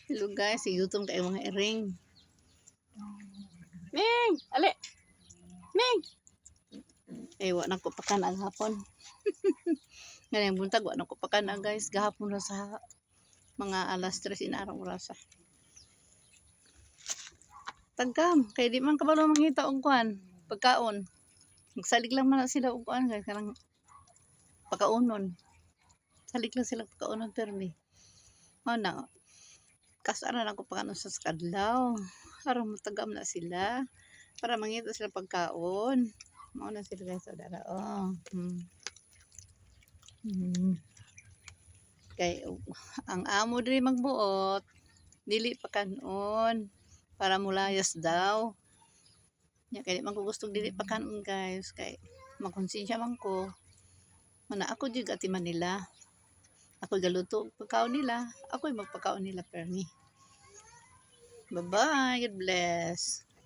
Hello guys, gutom kayo mga iring. Ming! Ali! Ming! Eh, wala ko pa kana hapon. Ngayon buntag, wala ko pa kana guys. Gahapon na sa mga alas 3 inarang orasa. Tagkam, kay di man kabalo mangita og kuan, pagkaon. Magsalig lang man na sila og kuan guys, kanang pagkaonon. Salig lang sila pagkaonon permi. Mao na, kasaran ako pa kano sa kadlaw. Aron matagam na sila para mangita sila pagkaon. Mao na sila guys, dara. Oh. Kay ang amo diri magbuot, dili pa kanon para mulayas daw. Nya kay di man ko gusto dili pa kanon guys, kay makonsensya man ko. Mana ako jud atiman nila. Ako galuto pagkaon nila, ako'y magpakaon nila permi. Bye-bye, God bless.